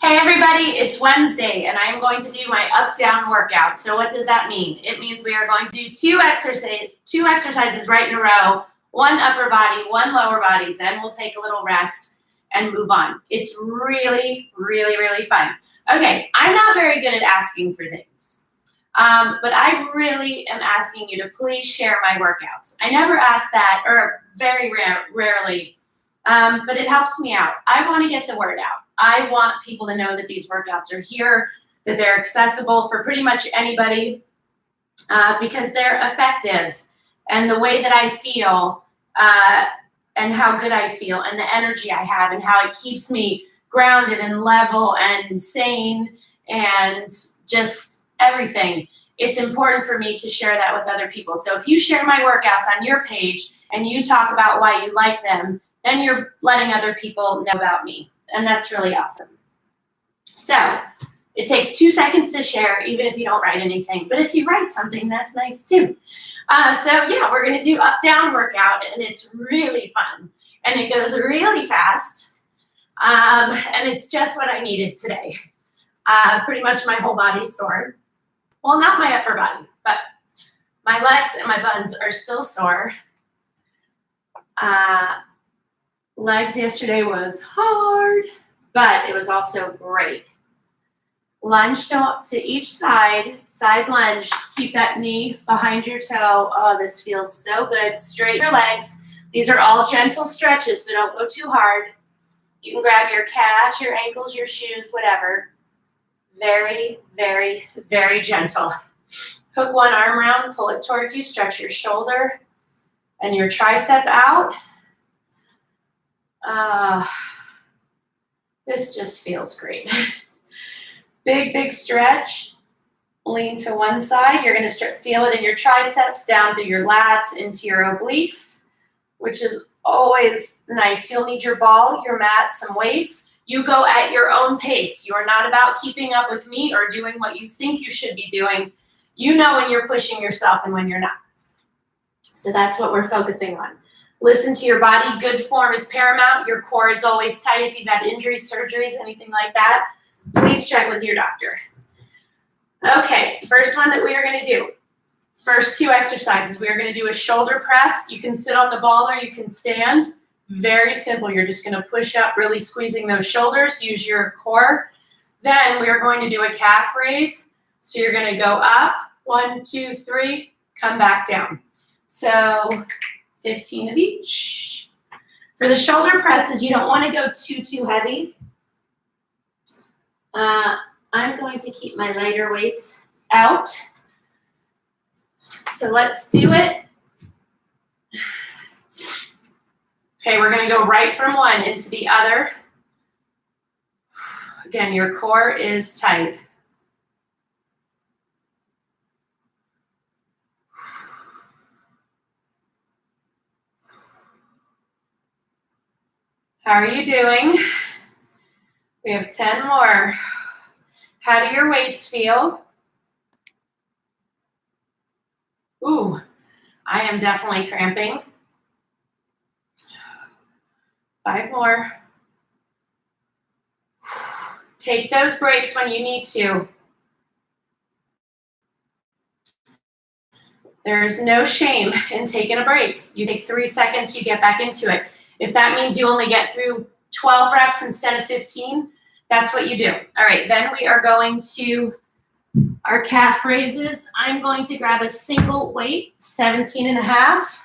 Hey everybody, it's Wednesday and I'm going to do my up-down workout. So what does that mean? It means we are going to do two exercises right in a row, one upper body, one lower body, then we'll take a little rest and move on. It's really, really, really fun. Okay, I'm not very good at asking for things, but I really am asking you to please share my workouts. I never ask that, or very rarely, but it helps me out. I want to get the word out. I want people to know that these workouts are here, that they're accessible for pretty much anybody, because they're effective. And the way that I feel, and how good I feel, and the energy I have, and how it keeps me grounded and level and sane and just everything. It's important for me to share that with other people. So if you share my workouts on your page and you talk about why you like them, then you're letting other people know about me. And that's really awesome. So it takes 2 seconds to share, even if you don't write anything. But if you write something, that's nice too. So yeah, we're going to do up-down workout, and it's really fun. And it goes really fast. And it's just what I needed today. Pretty much my whole body's sore. Well, not my upper body, but my legs and my buns are still sore. Legs yesterday was hard, but it was also great. Lunge to each side lunge. Keep that knee behind your toe. Oh, this feels so good. Straighten your legs. These are all gentle stretches, so don't go too hard. You can grab your calves, your ankles, your shoes, whatever. Very, very, very gentle. Hook one arm around, pull it towards you, stretch your shoulder and your tricep out. This just feels great. Big, big stretch. Lean to one side. You're going to feel it in your triceps, down through your lats, into your obliques, which is always nice. You'll need your ball, your mat, some weights. You go at your own pace. You are not about keeping up with me or doing what you think you should be doing. You know when you're pushing yourself and when you're not. So that's what we're focusing on. Listen to your body. Good form is paramount. Your core is always tight. If you've had injuries, surgeries, anything like that, please check with your doctor. Okay, first one that we are going to do. First 2 exercises. We are going to do a shoulder press. You can sit on the ball or you can stand. Very simple. You're just going to push up, really squeezing those shoulders. Use your core. Then we are going to do a calf raise. So you're going to go up, 1, 2, 3, come back down. So 15 of each. For the shoulder presses, you don't want to go too heavy. I'm going to keep my lighter weights out. So let's do it. Okay, we're going to go right from one into the other. Again, your core is tight. How are you doing? We have 10 more. How do your weights feel? Ooh, I am definitely cramping. 5 more. Take those breaks when you need to. There's no shame in taking a break. You take 3 seconds, you get back into it. If that means you only get through 12 reps instead of 15, that's what you do. All right, then we are going to our calf raises. I'm going to grab a single weight, 17.5.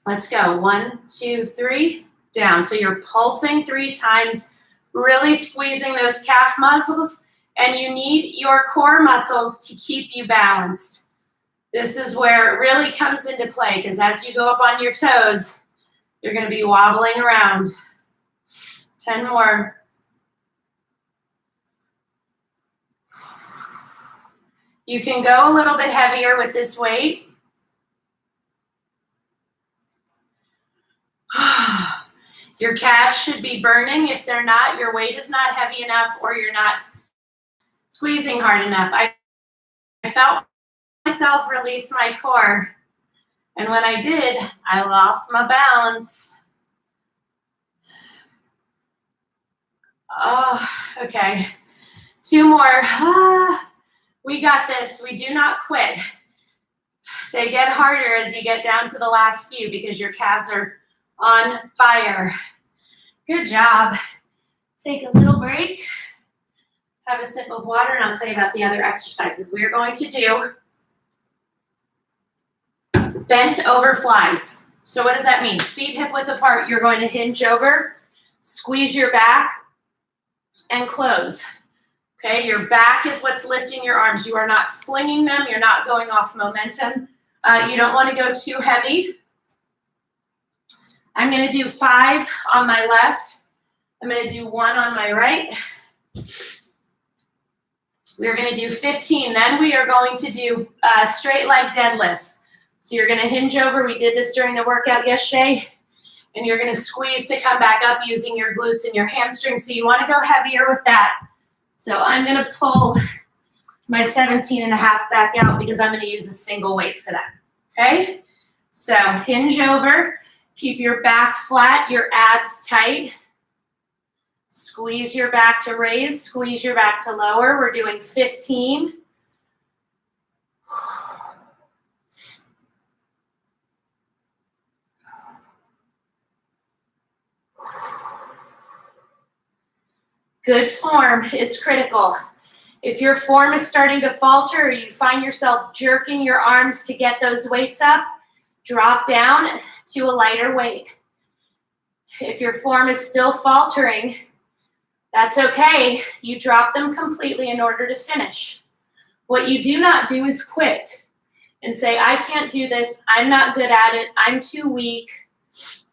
Let's go. 1, 2, 3, down. So you're pulsing 3 times, really squeezing those calf muscles, and you need your core muscles to keep you balanced. This is where it really comes into play, because as you go up on your toes, you're going to be wobbling around. 10 more. You can go a little bit heavier with this weight. Your calves should be burning. If they're not, your weight is not heavy enough or you're not squeezing hard enough. I felt myself release my core. And when I did, I lost my balance. Oh, okay. 2 more. We got this. We do not quit. They get harder as you get down to the last few because your calves are on fire. Good job. Take a little break. Have a sip of water, and I'll tell you about the other exercises. We are going to do bent over flies. So what does that mean? Feet hip width apart. You're going to hinge over, squeeze your back, and close. Okay, your back is what's lifting your arms. You are not flinging them. You're not going off momentum. You don't want to go too heavy. I'm going to do 5 on my left. I'm going to do 1 on my right. We're going to do 15. Then we are going to do straight leg deadlifts. So you're going to hinge over. We did this during the workout yesterday. And you're going to squeeze to come back up using your glutes and your hamstrings. So you want to go heavier with that. So I'm going to pull my 17.5 back out because I'm going to use a single weight for that. Okay? So hinge over. Keep your back flat, your abs tight. Squeeze your back to raise, squeeze your back to lower. We're doing 15. Good form is critical. If your form is starting to falter or you find yourself jerking your arms to get those weights up, drop down to a lighter weight. If your form is still faltering, that's okay. You drop them completely in order to finish. What you do not do is quit and say, I can't do this. I'm not good at it. I'm too weak.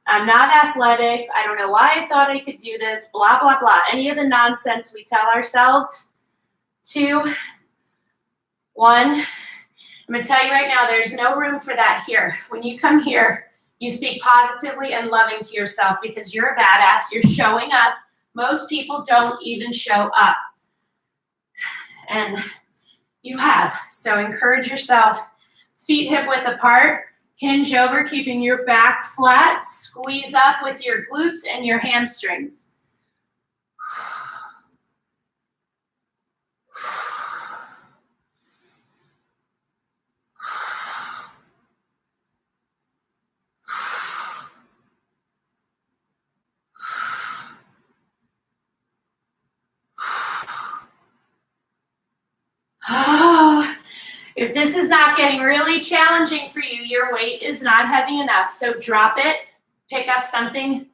I'm not athletic. I don't know why I thought I could do this. Blah, blah, blah. Any of the nonsense we tell ourselves. 2, 1. I'm going to tell you right now, there's no room for that here. When you come here, you speak positively and loving to yourself because you're a badass. You're showing up. Most people don't even show up. And you have. So encourage yourself. Feet hip width apart. Hinge over, keeping your back flat. Squeeze up with your glutes and your hamstrings. If this is not getting really challenging for you, your weight is not heavy enough. So drop it, pick up something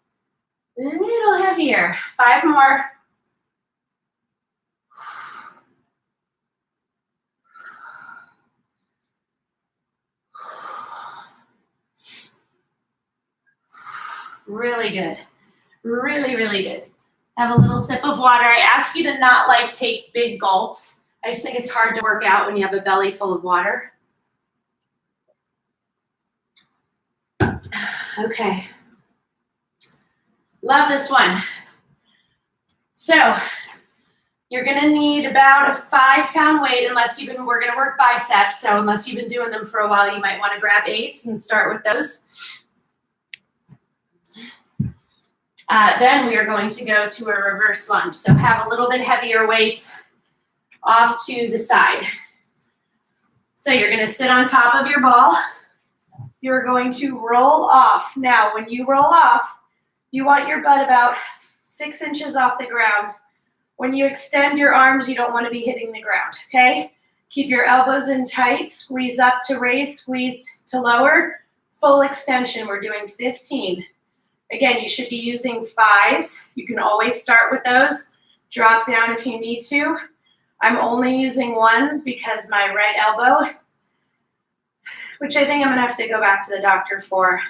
a little heavier. 5 more. Really good. Really, really good. Have a little sip of water. I ask you to not take big gulps. I just think it's hard to work out when you have a belly full of water. Okay. Love this one. So you're going to need about a 5-pound weight unless we're going to work biceps. So unless you've been doing them for a while, you might want to grab 8s and start with those. Then we are going to go to a reverse lunge. So have a little bit heavier weights off to the side. So you're going to sit on top of your ball. You're going to roll off. Now, when you roll off, you want your butt about 6 inches off the ground. When you extend your arms, you don't want to be hitting the ground, okay? Keep your elbows in tight. Squeeze up to raise, squeeze to lower. Full extension. We're doing 15. Again, you should be using 5s. You can always start with those. Drop down if you need to. I'm only using 1s because my right elbow, which I think I'm going to have to go back to the doctor for.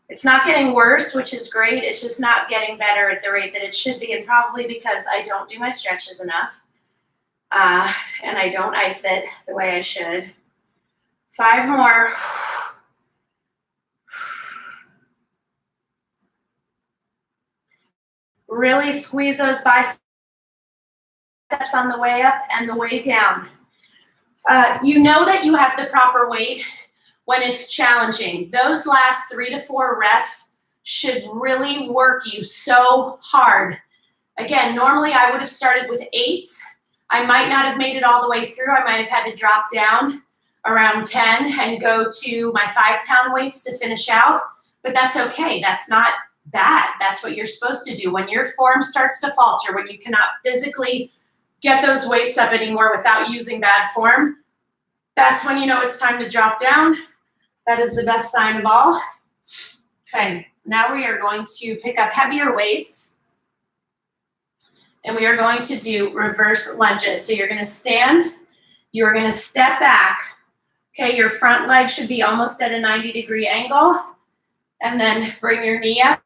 It's not getting worse, which is great. It's just not getting better at the rate that it should be, and probably because I don't do my stretches enough. And I don't ice it the way I should. 5 more. Really squeeze those biceps on the way up and the way down. You know that you have the proper weight when it's challenging. Those last 3 to 4 reps should really work you so hard. Again, normally I would have started with 8s. I might not have made it all the way through. I might have had to drop down around 10 and go to my 5-pound weights to finish out, but that's okay. That's not bad. That's what you're supposed to do. When your form starts to falter, when you cannot physically get those weights up anymore without using bad form, that's when you know it's time to drop down. That is the best sign of all. Okay, now we are going to pick up heavier weights, and we are going to do reverse lunges. So you're going to stand, you're going to step back. Okay, your front leg should be almost at a 90-degree angle, and then bring your knee up.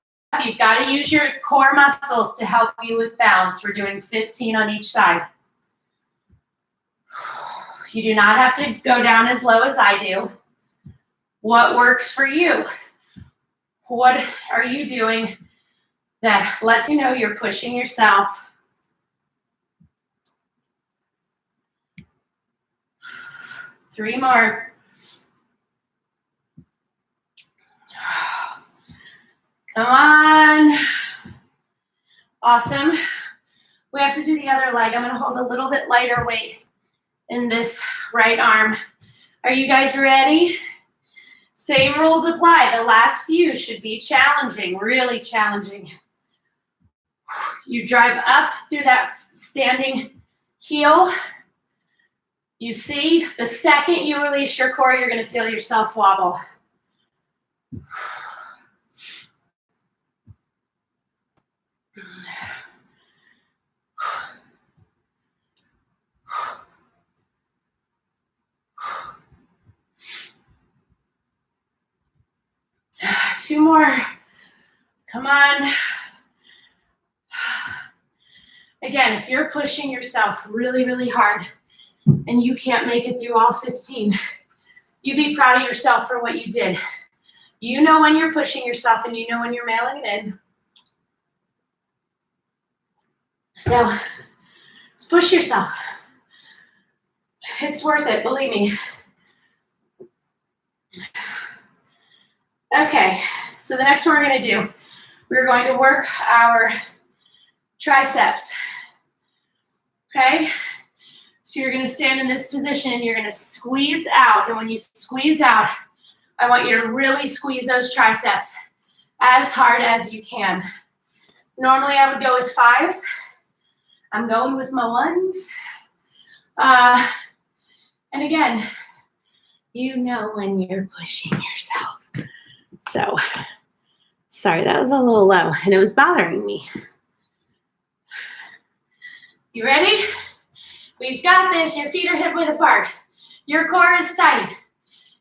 You've got to use your core muscles to help you with balance. We're doing 15 on each side. You do not have to go down as low as I do. What works for you? What are you doing that lets you know you're pushing yourself? Three more. Come on. Awesome. We have to do the other leg. I'm going to hold a little bit lighter weight in this right arm. Are you guys ready? Same rules apply. The last few should be challenging, really challenging. You drive up through that standing heel. You see, the second you release your core, you're going to feel yourself wobble. Two more. Come on. Again, if you're pushing yourself really, really hard and you can't make it through all 15, you be proud of yourself for what you did. You know when you're pushing yourself and you know when you're mailing it in. So just push yourself. It's worth it, believe me. Okay, so the next one we're going to do, we're going to work our triceps. Okay, so you're going to stand in this position and you're going to squeeze out. And when you squeeze out, I want you to really squeeze those triceps as hard as you can. Normally I would go with 5s. I'm going with my 1s. And again, you know when you're pushing yourself. So, sorry, that was a little low and it was bothering me. You ready? We've got this. Your feet are hip width apart. Your core is tight.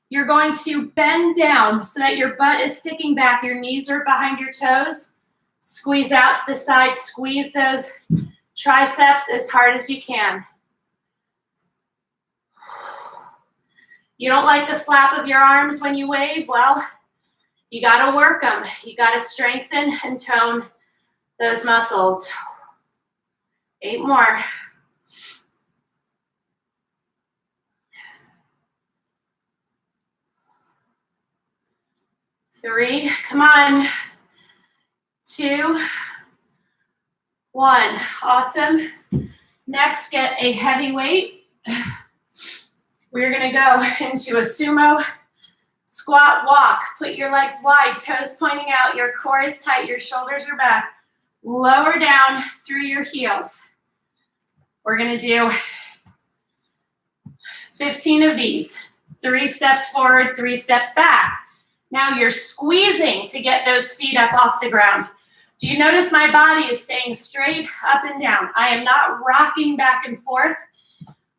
You're going to bend down so that your butt is sticking back. Your knees are behind your toes. Squeeze out to the side. Squeeze those triceps as hard as you can. You don't like the flap of your arms when you wave? Well, you got to work them. You got to strengthen and tone those muscles. 8 more. Three, come on. 2, 1. Awesome. Next, get a heavy weight. We're going to go into a sumo squat walk. Put your legs wide, toes pointing out, your core is tight, your shoulders are back. Lower down through your heels. We're going to do 15 of these. 3 steps forward, 3 steps back. Now you're squeezing to get those feet up off the ground. Do you notice my body is staying straight up and down? I am not rocking back and forth.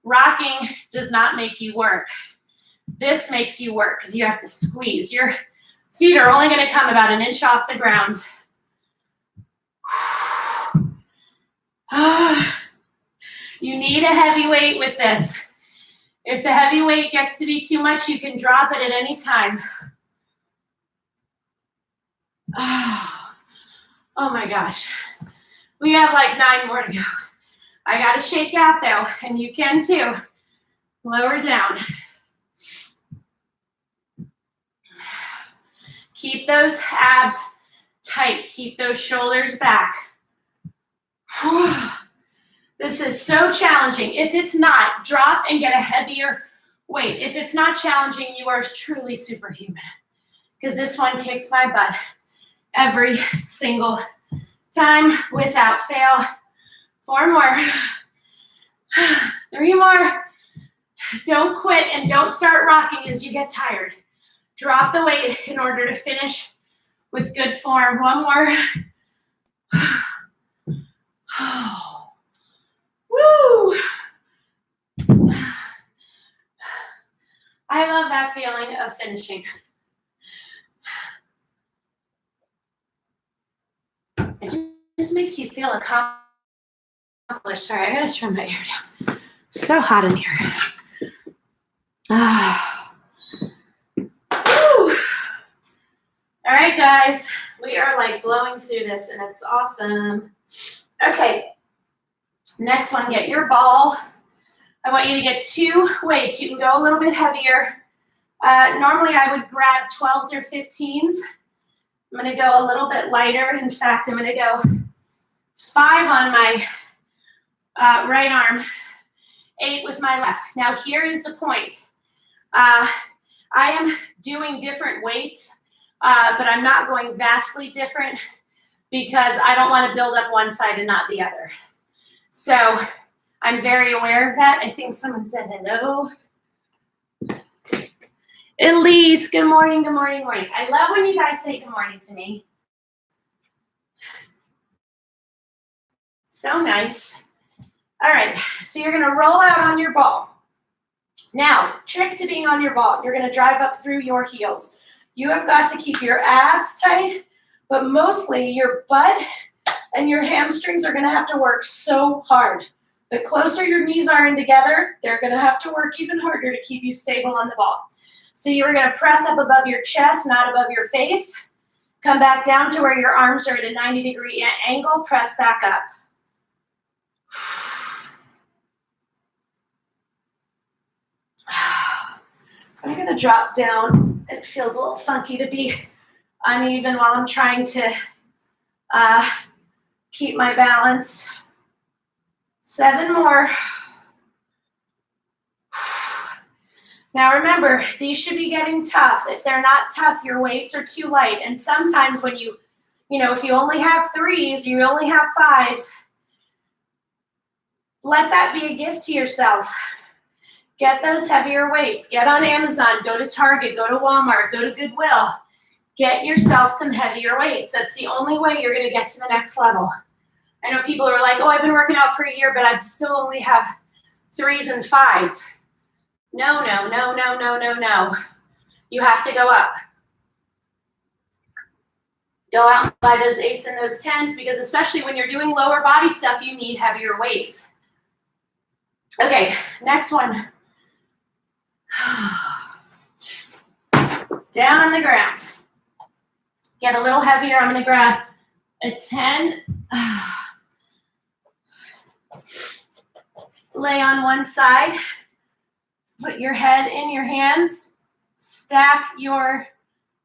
Rocking does not make you work. This makes you work because you have to squeeze. Your feet are only going to come about an inch off the ground. You need a heavy weight with this. If the heavy weight gets to be too much, you can drop it at any time. Oh my gosh. We have like 9 more to go. I got to shake out though, and you can too. Lower down. Keep those abs tight. Keep those shoulders back. This is so challenging. If it's not, drop and get a heavier weight. If it's not challenging, you are truly superhuman, because this one kicks my butt every single time without fail. 4 more. 3 more. Don't quit and don't start rocking as you get tired. Drop the weight in order to finish with good form. 1 more. Woo! I love that feeling of finishing. It just makes you feel accomplished. Sorry, I gotta turn my air down. It's so hot in here. Woo! All right, guys, we are like blowing through this and it's awesome. Okay, next one, get your ball. I want you to get 2 weights. You can go a little bit heavier. Normally I would grab 12s or 15s. I'm gonna go a little bit lighter. In fact, I'm gonna go 5 on my right arm, 8 with my left. Now here is the point. I am doing different weights, but I'm not going vastly different because I don't want to build up one side and not the other. So I'm very aware of that. I think someone said hello. Elise, good morning, good morning, morning. I love when you guys say good morning to me. So nice. All right, so you're gonna roll out on your ball. Now, trick to being on your ball, you're gonna drive up through your heels. You have got to keep your abs tight, but mostly your butt and your hamstrings are gonna have to work so hard. The closer your knees are in together, they're gonna have to work even harder to keep you stable on the ball. So you're gonna press up above your chest, not above your face. Come back down to where your arms are at a 90-degree angle, press back up. I'm gonna drop down. It feels a little funky to be uneven while I'm trying to keep my balance. 7 more. Now remember, these should be getting tough. If they're not tough, your weights are too light. And sometimes when if you only have 3s, you only have 5s, let that be a gift to yourself. Get those heavier weights. Get on Amazon, go to Target, go to Walmart, go to Goodwill. Get yourself some heavier weights. That's the only way you're gonna get to the next level. I know people are like, oh, I've been working out for a year, but I still only have 3s and 5s. No, no, no, no, no, no, no. You have to go up. Go out and buy those 8s and those 10s, because especially when you're doing lower body stuff, you need heavier weights. Okay, next one. Down on the ground. Get a little heavier. I'm going to grab a 10. Lay on one side. Put your head in your hands. Stack your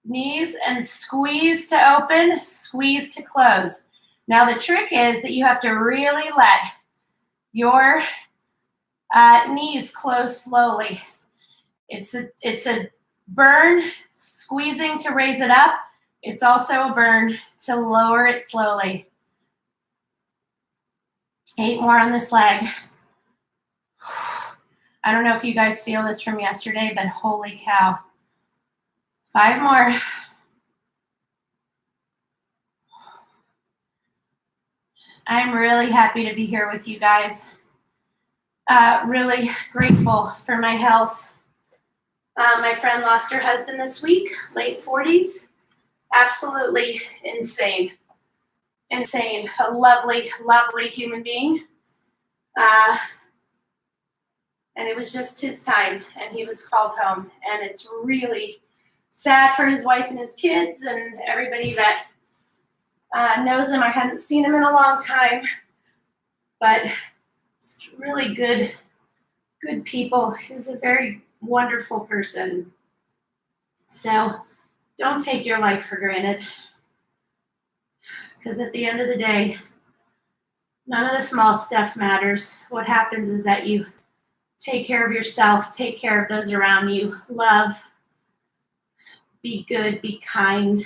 knees and squeeze to open, squeeze to close. Now the trick is that you have to really let your knees close slowly. It's a burn, squeezing to raise it up. It's also a burn to lower it slowly. 8 more on this leg. I don't know if you guys feel this from yesterday, but holy cow. 5 more. I'm really happy to be here with you guys. Really grateful for my health. My friend lost her husband this week, late 40s. Absolutely insane. Insane. A lovely, lovely human being. And it was just his time, and he was called home. And it's really sad for his wife and his kids and everybody that knows him. I hadn't seen him in a long time, but just really good people. He was a very wonderful person. So Don't take your life for granted. Because at the end of the day, none of the small stuff matters. What happens is that you take care of yourself, take care of those around you, love, be good, be kind.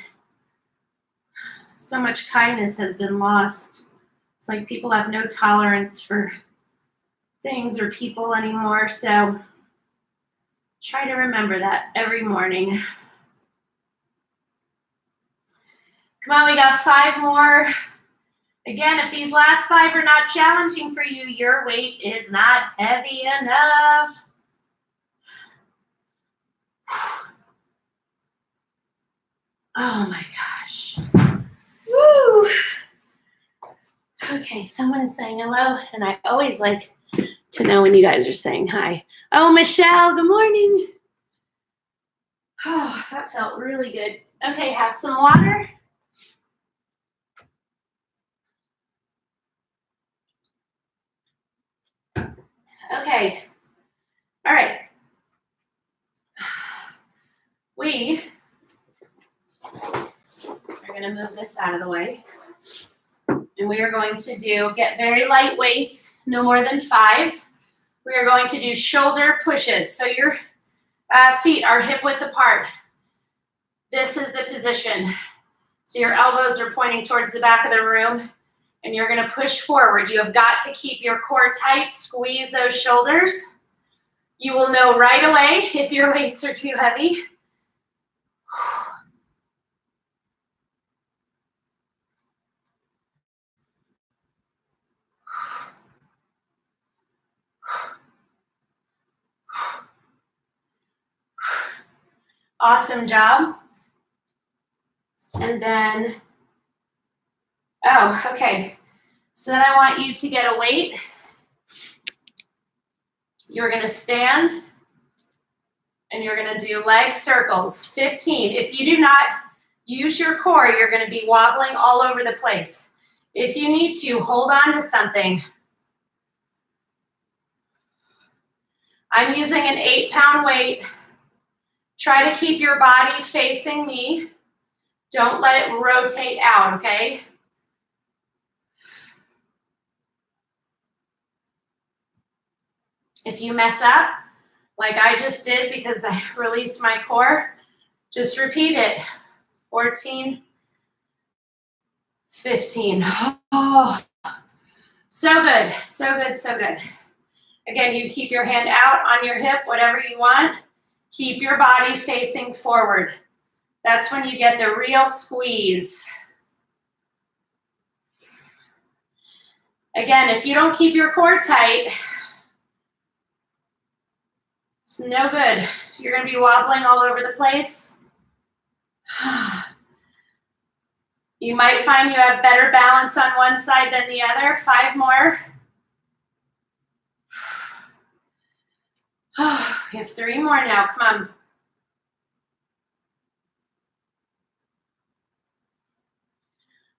So much kindness has been lost. It's like people have no tolerance for things or people anymore. So try to remember that every morning. Come on, we got 5 more. Again, if these last 5 are not challenging for you, your weight is not heavy enough. Oh my gosh. Woo! Okay, someone is saying hello, and I always like to know when you guys are saying hi. Oh, Michelle, good morning. Oh, that felt really good. Okay, have some water. Okay, all right. We are going to move this out of the way. And we are going to get very light weights, no more than 5s. We are going to do shoulder pushes. So your feet are hip width apart. This is the position. So your elbows are pointing towards the back of the room, and you're going to push forward. You have got to keep your core tight, squeeze those shoulders. You will know right away if your weights are too heavy. Awesome job. And then, oh, okay. So then I want you to get a weight. You're going to stand, and you're going to do leg circles, 15. If you do not use your core, you're going to be wobbling all over the place. If you need to, hold on to something. I'm using an 8-pound weight. Try to keep your body facing me. Don't let it rotate out, okay? If you mess up, like I just did because I released my core, just repeat it. 14, 15. Oh, so good, so good, so good. Again, you keep your hand out on your hip, whatever you want. Keep your body facing forward. That's when you get the real squeeze. Again, if you don't keep your core tight, it's no good. You're going to be wobbling all over the place. You might find you have better balance on one side than the other. 5 more. We have 3 more now. Come on.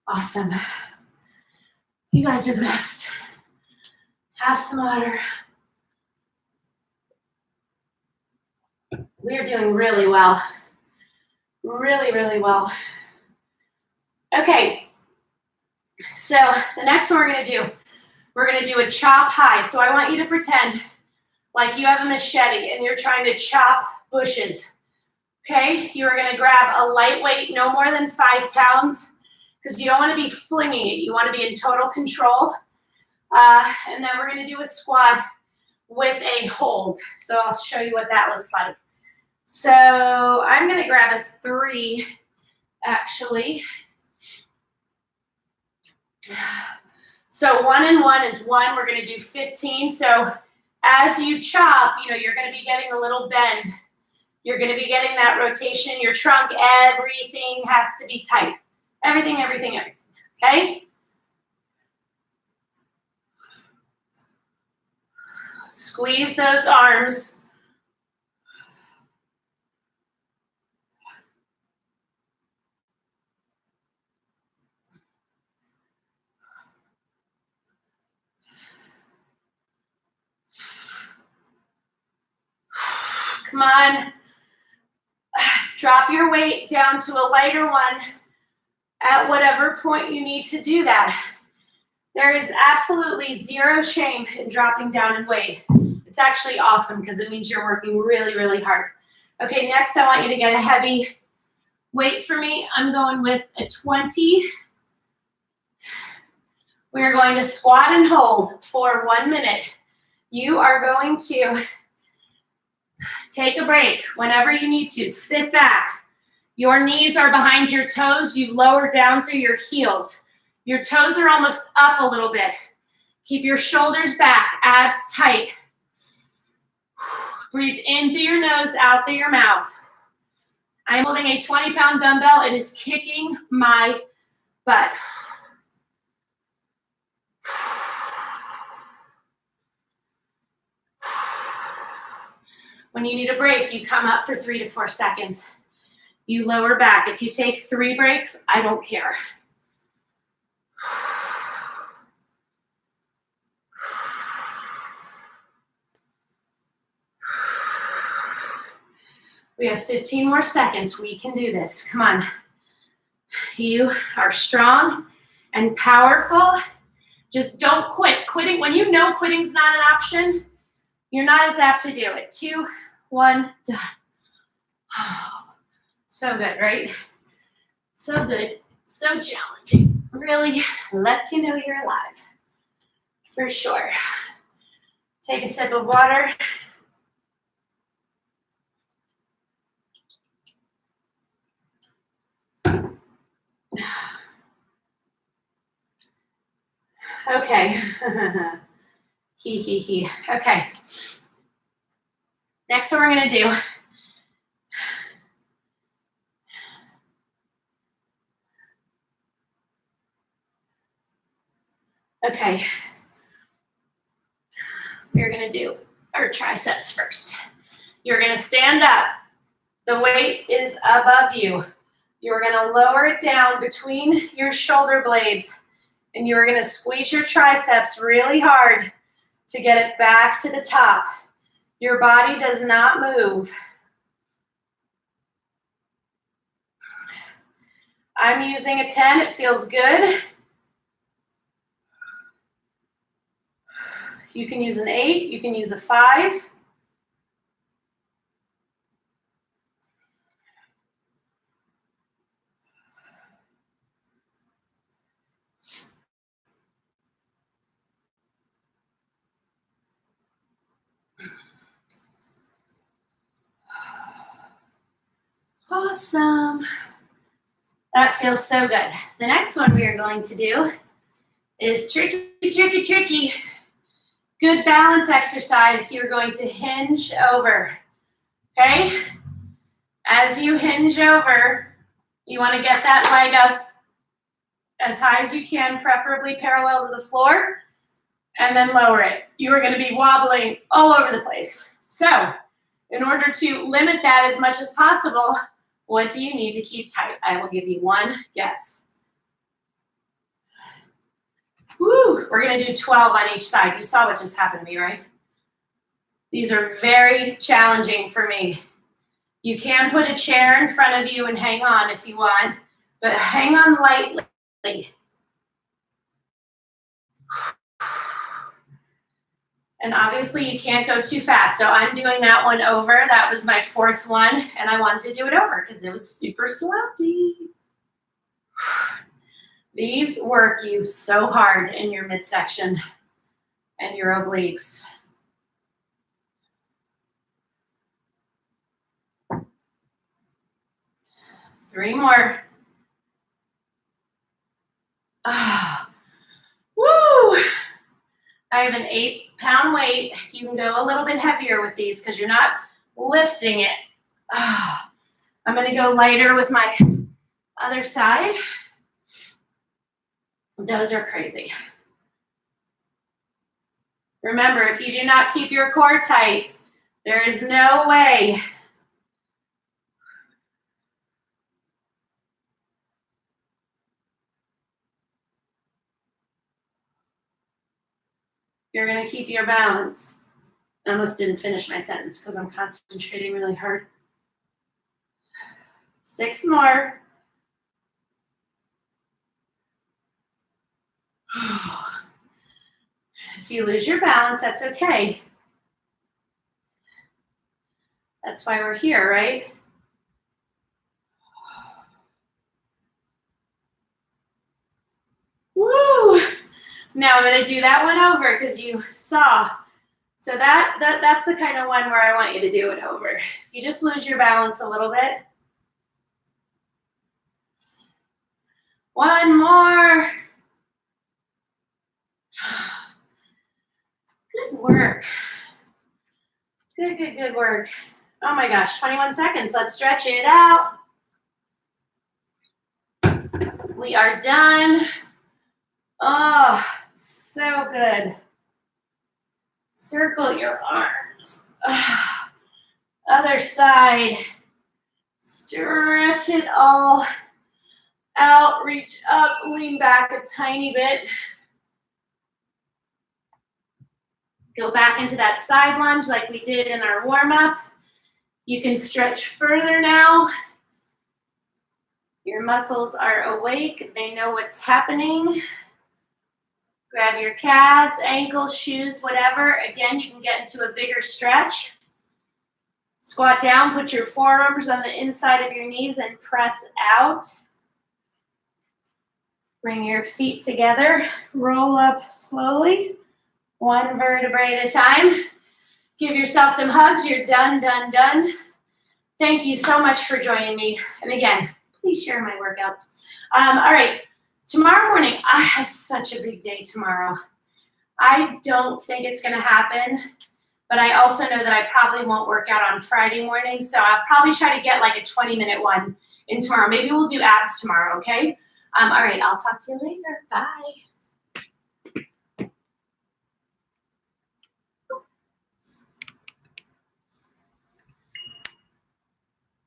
Awesome. You guys are the best. Have some water. We're doing really well. Really, really well. Okay. So the next one we're going to do a chop high. So I want you to pretend like you have a machete and you're trying to chop bushes. Okay? You're going to grab a lightweight, no more than 5 pounds, because you don't want to be flinging it. You want to be in total control. And then we're going to do a squat with a hold. So I'll show you what that looks like. So I'm going to grab a 3, actually. So 1 and 1 is 1. We're going to do 15. So as you chop, you're going to be getting a little bend. You're going to be getting that rotation. Your trunk, everything has to be tight. Everything, everything, everything. Okay? Squeeze those arms. Come on. Drop your weight down to a lighter one at whatever point you need to do that. There is absolutely zero shame in dropping down in weight. It's actually awesome because it means you're working really, really hard. Okay, next I want you to get a heavy weight for me. I'm going with a 20. We're going to squat and hold for 1 minute. You are going to take a break whenever you need to. Sit back. Your knees are behind your toes. You lower down through your heels. Your toes are almost up a little bit. Keep your shoulders back, abs tight. Breathe in through your nose, out through your mouth. I'm holding a 20-pound dumbbell. It is kicking my butt. When you need a break, you come up for 3 to 4 seconds. You lower back. If you take 3 breaks, I don't care. We have 15 more seconds. We can do this. Come on. You are strong and powerful. Just don't quit. Quitting, when you know quitting's not an option, you're not as apt to do it. 2, 1, done. So good, right? So good. So challenging. Really lets you know you're alive. For sure. Take a sip of water. Okay. He. Okay. Next, what we're going to do. Okay. We're going to do our triceps first. You're going to stand up. The weight is above you. You're going to lower it down between your shoulder blades, and you're going to squeeze your triceps really hard to get it back to the top. Your body does not move. I'm using a 10. It feels good. You can use an 8. You can use a 5. Awesome. That feels so good. The next one we are going to do is tricky. Good balance exercise. You're going to hinge over, okay? As you hinge over, you want to get that leg up as high as you can, preferably parallel to the floor, and then lower it. You are going to be wobbling all over the place. So, in order to limit that as much as possible, what do you need to keep tight? I will give you one guess. Woo, we're going to do 12 on each side. You saw what just happened to me, right? These are very challenging for me. You can put a chair in front of you and hang on if you want, but hang on lightly. And obviously you can't go too fast. So I'm doing that one over. That was my 4th one, and I wanted to do it over because it was super sloppy. These work you so hard in your midsection and your obliques. Three more. Woo! I have an 8-pound weight. You can go a little bit heavier with these because you're not lifting it. I'm going to go lighter with my other side. Those are crazy. Remember, if you do not keep your core tight, there is no way you're going to keep your balance. I almost didn't finish my sentence because I'm concentrating really hard. 6 more. If you lose your balance, that's okay. That's why we're here, right? Woo! Now I'm gonna do that one over because you saw. So that's the kind of one where I want you to do it over. If you just lose your balance a little bit. One more. Good work. Good work. Oh my gosh, 21 seconds. Let's stretch it out. We are done. Oh, so good. Circle your arms. Other side. Stretch it all out. Reach up, lean back a tiny bit. Go back into that side lunge like we did in our warm-up. You can stretch further now. Your muscles are awake. They know what's happening. Grab your calves, ankles, shoes, whatever. Again, you can get into a bigger stretch. Squat down, put your forearms on the inside of your knees and press out. Bring your feet together. Roll up slowly. One vertebrae at a time. Give yourself some hugs. You're done. Thank you so much for joining me. And again, please share my workouts. All right, tomorrow morning, I have such a big day tomorrow. I don't think it's gonna happen, but I also know that I probably won't work out on Friday morning, so I'll probably try to get like a 20-minute one in tomorrow. Maybe we'll do abs tomorrow, okay? All right, I'll talk to you later. Bye.